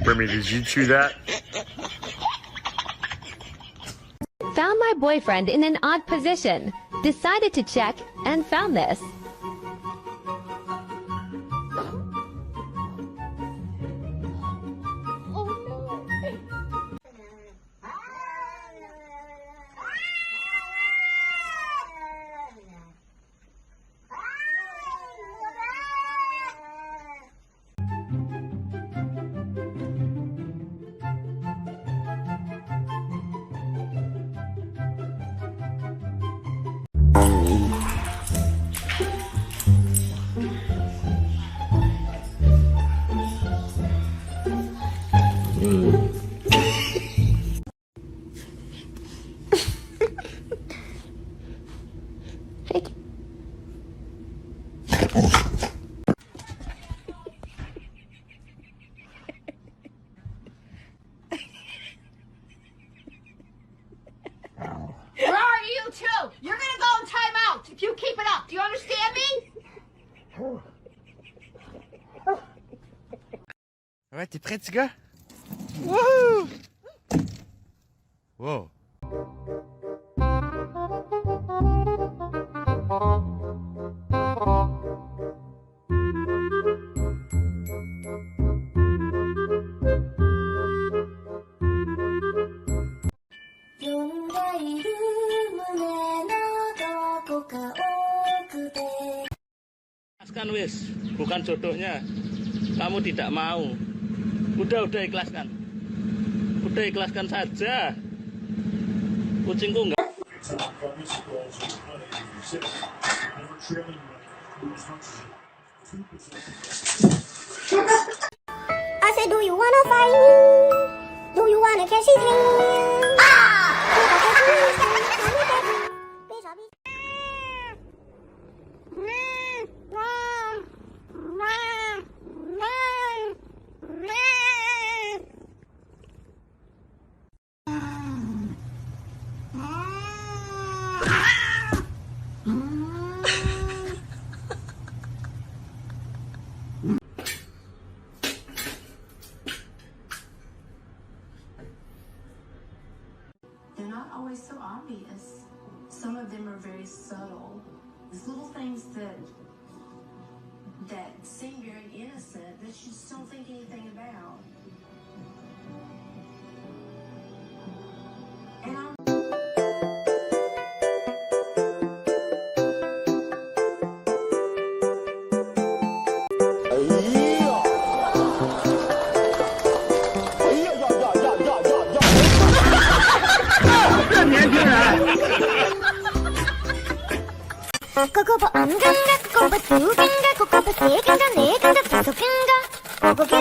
Remy, did you chew that? Found my boyfriend in an odd position. Decided to check and found this. Where are you two? You're gonna go in time out if you keep it up. Do you understand me? Ouais, t'es prêt, petit gars? Wouhou! Wow! Ikhlaskan wis, bukan jodohnya. Kamu tidak mau. Udah ikhlaskan. Udah ikhlaskan saja. Kucingku enggak. I said, do you wanna fight me? Do you wanna catch his hand? They're not always so obvious. Some of them are very subtle. It's little things that seem very innocent that you just don't think anything about. And I'm 고고 뭐 안간가 고고 두 간가 고고 세 간가 네 간가 다섯 간가 고고 개